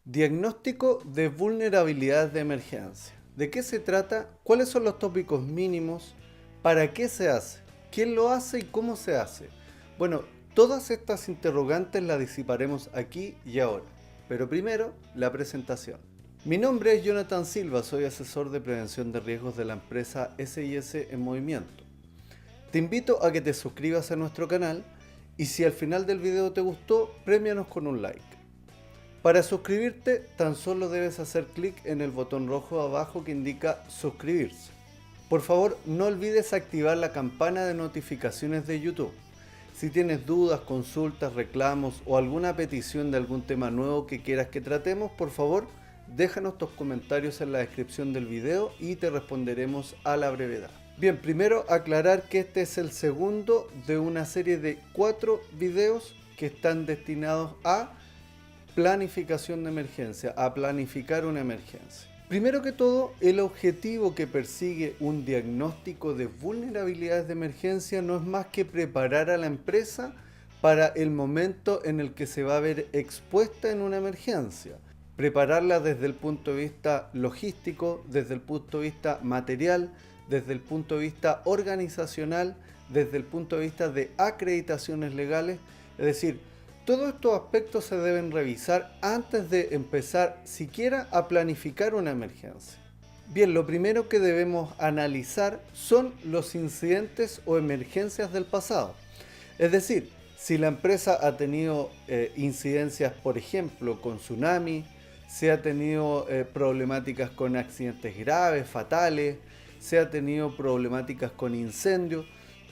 Diagnóstico de vulnerabilidades de emergencia. ¿De qué se trata? ¿Cuáles son los tópicos mínimos? ¿Para qué se hace? ¿Quién lo hace y cómo se hace? Bueno, todas estas interrogantes las disiparemos aquí y ahora. Pero primero, la presentación. Mi nombre es Jonathan Silva, soy asesor de prevención de riesgos de la empresa SIS en Movimiento. Te invito a que te suscribas a nuestro canal y si al final del video te gustó, premianos con un like. Para suscribirte, tan solo debes hacer clic en el botón rojo abajo que indica suscribirse. Por favor, no olvides activar la campana de notificaciones de YouTube. Si tienes dudas, consultas, reclamos o alguna petición de algún tema nuevo que quieras que tratemos, por favor, déjanos tus comentarios en la descripción del video y te responderemos a la brevedad. Bien, primero aclarar que este es el segundo de una serie de 4 videos que están destinados a planificación de emergencia, a planificar una emergencia. Primero que todo, el objetivo que persigue un diagnóstico de vulnerabilidades de emergencia no es más que preparar a la empresa para el momento en el que se va a ver expuesta en una emergencia. Prepararla desde el punto de vista logístico, desde el punto de vista material, desde el punto de vista organizacional, desde el punto de vista de acreditaciones legales, es decir, todos estos aspectos se deben revisar antes de empezar siquiera a planificar una emergencia. Bien, lo primero que debemos analizar son los incidentes o emergencias del pasado. Es decir, si la empresa ha tenido incidencias, por ejemplo, con tsunami, si ha tenido problemáticas con accidentes graves, fatales, si ha tenido problemáticas con incendios,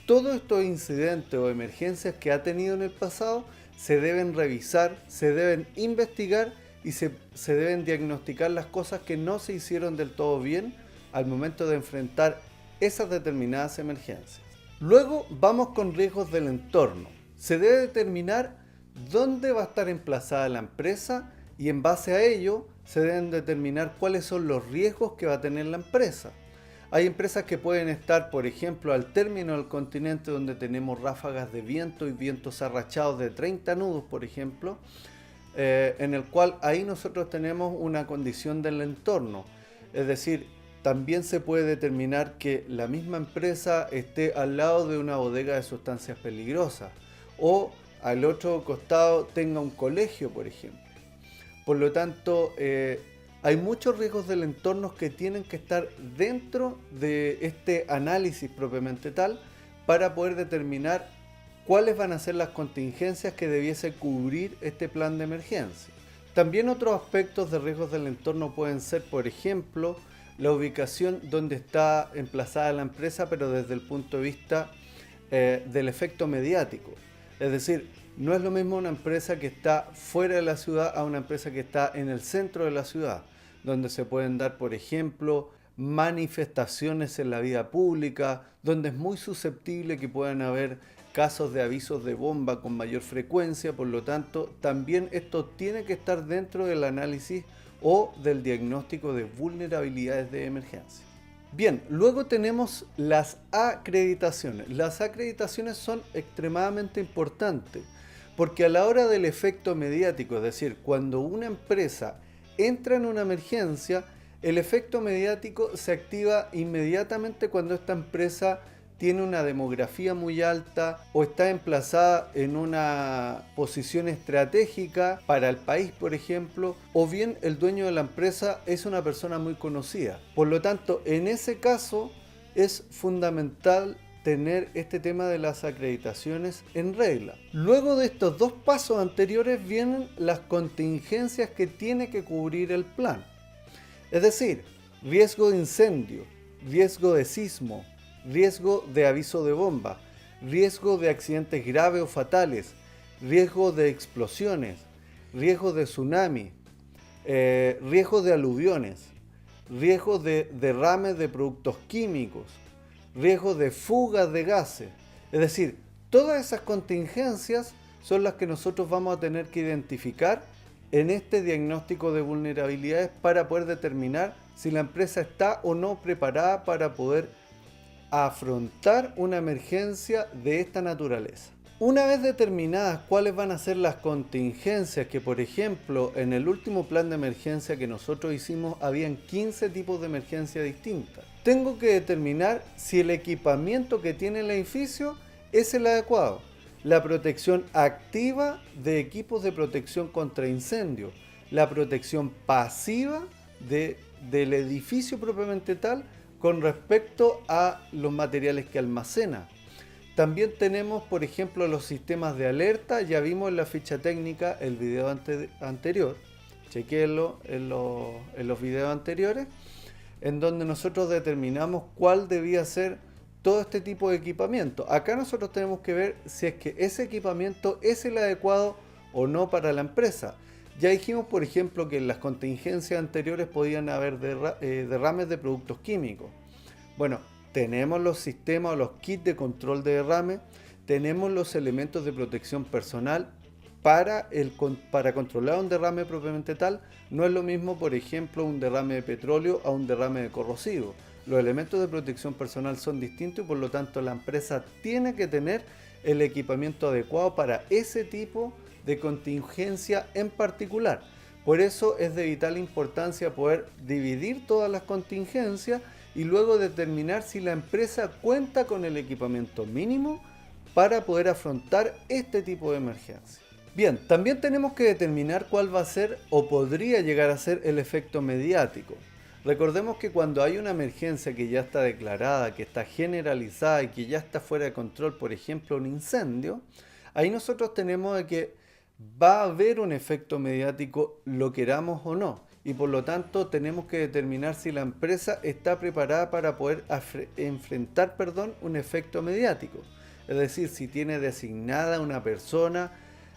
todos estos incidentes o emergencias que ha tenido en el pasado se deben revisar, se deben investigar y se deben diagnosticar las cosas que no se hicieron del todo bien al momento de enfrentar esas determinadas emergencias. Luego vamos con riesgos del entorno. Se debe determinar dónde va a estar emplazada la empresa y en base a ello se deben determinar cuáles son los riesgos que va a tener la empresa. Hay empresas que pueden estar, por ejemplo, al término del continente donde tenemos ráfagas de viento y vientos arrachados de 30 nudos, por ejemplo, en el cual ahí nosotros tenemos una condición del entorno. Es decir, también se puede determinar que la misma empresa esté al lado de una bodega de sustancias peligrosas o al otro costado tenga un colegio, por ejemplo. Por lo tanto, hay muchos riesgos del entorno que tienen que estar dentro de este análisis propiamente tal para poder determinar cuáles van a ser las contingencias que debiese cubrir este plan de emergencia. También otros aspectos de riesgos del entorno pueden ser, por ejemplo, la ubicación donde está emplazada la empresa, pero desde el punto de vista del efecto mediático. Es decir, no es lo mismo una empresa que está fuera de la ciudad a una empresa que está en el centro de la ciudad, donde se pueden dar, por ejemplo, manifestaciones en la vida pública, donde es muy susceptible que puedan haber casos de avisos de bomba con mayor frecuencia. Por lo tanto, también esto tiene que estar dentro del análisis o del diagnóstico de vulnerabilidades de emergencia. Bien, luego tenemos las acreditaciones. Las acreditaciones son extremadamente importantes porque a la hora del efecto mediático, es decir, cuando una empresa entra en una emergencia, el efecto mediático se activa inmediatamente cuando esta empresa tiene una demografía muy alta o está emplazada en una posición estratégica para el país, por ejemplo, o bien el dueño de la empresa es una persona muy conocida. Por lo tanto, en ese caso es fundamental tener este tema de las acreditaciones en regla. Luego de estos dos pasos anteriores vienen las contingencias que tiene que cubrir el plan. Es decir, riesgo de incendio, riesgo de sismo, riesgo de aviso de bomba, riesgo de accidentes graves o fatales, riesgo de explosiones, riesgo de tsunami, riesgo de aluviones, riesgo de derrames de productos químicos, riesgo de fugas de gases. Es decir, todas esas contingencias son las que nosotros vamos a tener que identificar en este diagnóstico de vulnerabilidades para poder determinar si la empresa está o no preparada para poder afrontar una emergencia de esta naturaleza. Una vez determinadas cuáles van a ser las contingencias, que por ejemplo en el último plan de emergencia que nosotros hicimos habían 15 tipos de emergencia distintas, tengo que determinar si el equipamiento que tiene el edificio es el adecuado. La protección activa de equipos de protección contra incendio, la protección pasiva del edificio propiamente tal con respecto a los materiales que almacena. También tenemos, por ejemplo, los sistemas de alerta. Ya vimos en la ficha técnica el video anterior, chequéenlo en los videos anteriores, en donde nosotros determinamos cuál debía ser todo este tipo de equipamiento. Acá nosotros tenemos que ver si es que ese equipamiento es el adecuado o no para la empresa. Ya dijimos, por ejemplo, que en las contingencias anteriores podían haber derrames de productos químicos. Bueno, tenemos los sistemas o los kits de control de derrame, tenemos los elementos de protección personal para controlar un derrame propiamente tal. No es lo mismo, por ejemplo, un derrame de petróleo a un derrame de corrosivo. Los elementos de protección personal son distintos y por lo tanto la empresa tiene que tener el equipamiento adecuado para ese tipo de contingencia en particular. Por eso es de vital importancia poder dividir todas las contingencias y luego determinar si la empresa cuenta con el equipamiento mínimo para poder afrontar este tipo de emergencia. Bien, también tenemos que determinar cuál va a ser o podría llegar a ser el efecto mediático. Recordemos que cuando hay una emergencia que ya está declarada, que está generalizada y que ya está fuera de control, por ejemplo un incendio, ahí nosotros tenemos de que va a haber un efecto mediático, lo queramos o no. Y por lo tanto tenemos que determinar si la empresa está preparada para poder enfrentar un efecto mediático. Es decir, si tiene designada una persona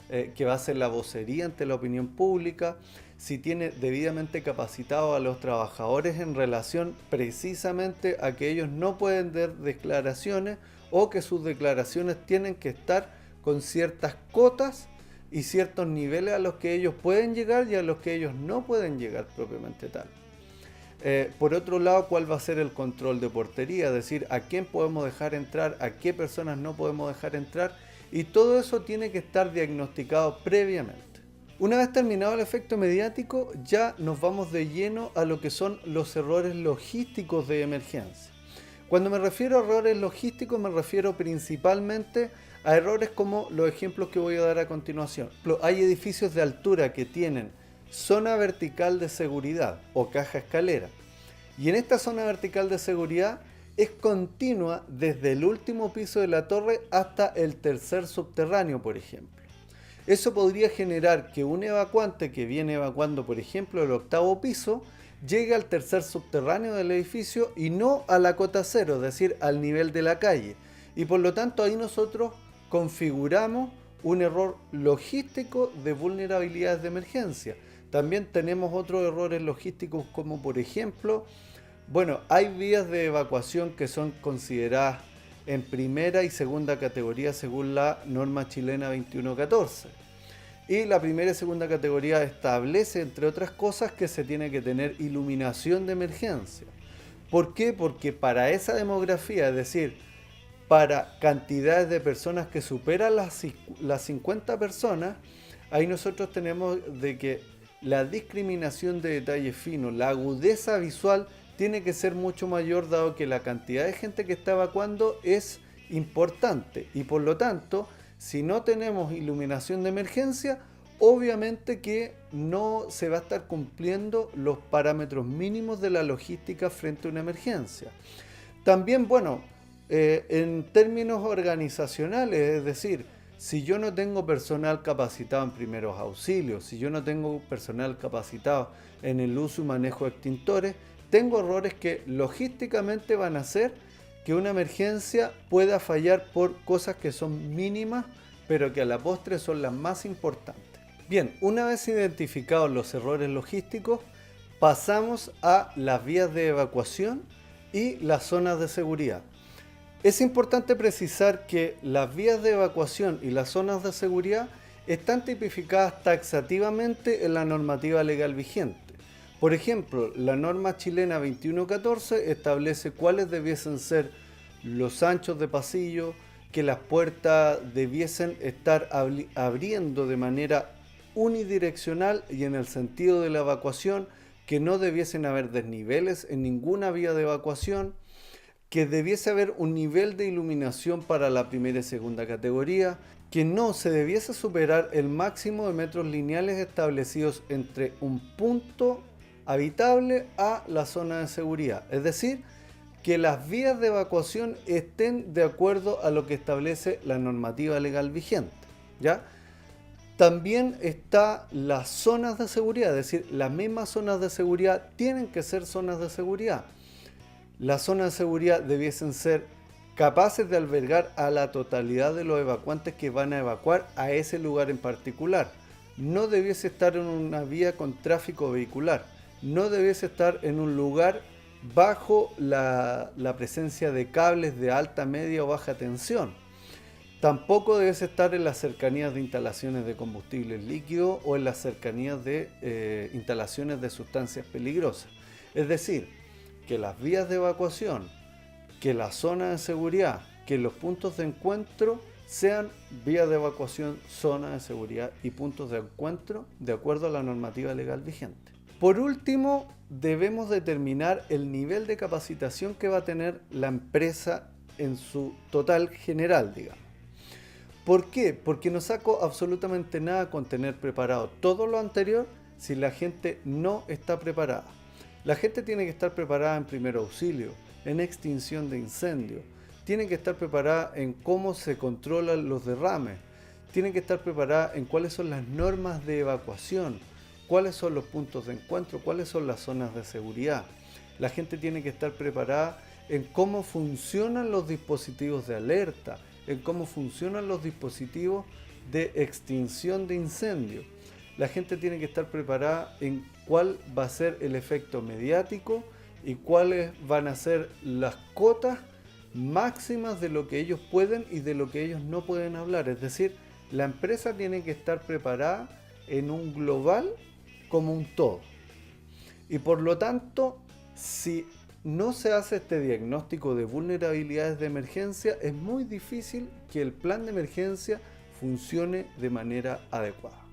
que va a hacer la vocería ante la opinión pública, si tiene debidamente capacitado a los trabajadores en relación precisamente a que ellos no pueden dar declaraciones o que sus declaraciones tienen que estar con ciertas cotas y ciertos niveles a los que ellos pueden llegar y a los que ellos no pueden llegar propiamente tal. Por otro lado, ¿cuál va a ser el control de portería? Es decir, a quién podemos dejar entrar, a qué personas no podemos dejar entrar, y todo eso tiene que estar diagnosticado previamente. Una vez terminado el efecto mediático, ya nos vamos de lleno a lo que son los errores logísticos de emergencia. Cuando me refiero a errores logísticos, me refiero principalmente a errores como los ejemplos que voy a dar a continuación. Hay edificios de altura que tienen zona vertical de seguridad o caja escalera. Y en esta zona vertical de seguridad es continua desde el último piso de la torre hasta el tercer subterráneo, por ejemplo. Eso podría generar que un evacuante que viene evacuando, por ejemplo, el octavo piso, llegue al tercer subterráneo del edificio y no a la cota cero, es decir, al nivel de la calle. Y por lo tanto ahí nosotros configuramos un error logístico de vulnerabilidades de emergencia. También tenemos otros errores logísticos como por ejemplo, hay vías de evacuación que son consideradas en primera y segunda categoría según la norma chilena 2114. Y la primera y segunda categoría establece, entre otras cosas, que se tiene que tener iluminación de emergencia. ¿Por qué? Porque para esa demografía, es decir, para cantidades de personas que superan las 50 personas, ahí nosotros tenemos de que la discriminación de detalles finos, la agudeza visual tiene que ser mucho mayor dado que la cantidad de gente que está evacuando es importante y por lo tanto, si no tenemos iluminación de emergencia, obviamente que no se va a estar cumpliendo los parámetros mínimos de la logística frente a una emergencia. También, en términos organizacionales, es decir, si yo no tengo personal capacitado en primeros auxilios, si yo no tengo personal capacitado en el uso y manejo de extintores, tengo errores que logísticamente van a hacer que una emergencia pueda fallar por cosas que son mínimas, pero que a la postre son las más importantes. Bien, una vez identificados los errores logísticos, pasamos a las vías de evacuación y las zonas de seguridad. Es importante precisar que las vías de evacuación y las zonas de seguridad están tipificadas taxativamente en la normativa legal vigente. Por ejemplo, la norma chilena 2114 establece cuáles debiesen ser los anchos de pasillo, que las puertas debiesen estar abriendo de manera unidireccional y en el sentido de la evacuación, que no debiesen haber desniveles en ninguna vía de evacuación, que debiese haber un nivel de iluminación para la primera y segunda categoría, que no se debiese superar el máximo de metros lineales establecidos entre un punto habitable a la zona de seguridad. Es decir, que las vías de evacuación estén de acuerdo a lo que establece la normativa legal vigente, ¿ya? También está las zonas de seguridad, es decir, las mismas zonas de seguridad tienen que ser zonas de seguridad. Las zonas de seguridad debiesen ser capaces de albergar a la totalidad de los evacuantes que van a evacuar a ese lugar en particular. No debiese estar en una vía con tráfico vehicular. No debiese estar en un lugar bajo la presencia de cables de alta, media o baja tensión. Tampoco debiese estar en las cercanías de instalaciones de combustibles líquidos o en las cercanías de instalaciones de sustancias peligrosas. Es decir, que las vías de evacuación, que la zona de seguridad, que los puntos de encuentro sean vías de evacuación, zona de seguridad y puntos de encuentro de acuerdo a la normativa legal vigente. Por último, debemos determinar el nivel de capacitación que va a tener la empresa en su total general, digamos. ¿Por qué? Porque no saco absolutamente nada con tener preparado todo lo anterior si la gente no está preparada. La gente tiene que estar preparada en primer auxilio, en extinción de incendios, tiene que estar preparada en cómo se controlan los derrames, tiene que estar preparada en cuáles son las normas de evacuación, cuáles son los puntos de encuentro, cuáles son las zonas de seguridad. La gente tiene que estar preparada en cómo funcionan los dispositivos de alerta, en cómo funcionan los dispositivos de extinción de incendios. La gente tiene que estar preparada en cuál va a ser el efecto mediático y cuáles van a ser las cotas máximas de lo que ellos pueden y de lo que ellos no pueden hablar. Es decir, la empresa tiene que estar preparada en un global como un todo. Y por lo tanto, si no se hace este diagnóstico de vulnerabilidades de emergencia, es muy difícil que el plan de emergencia funcione de manera adecuada.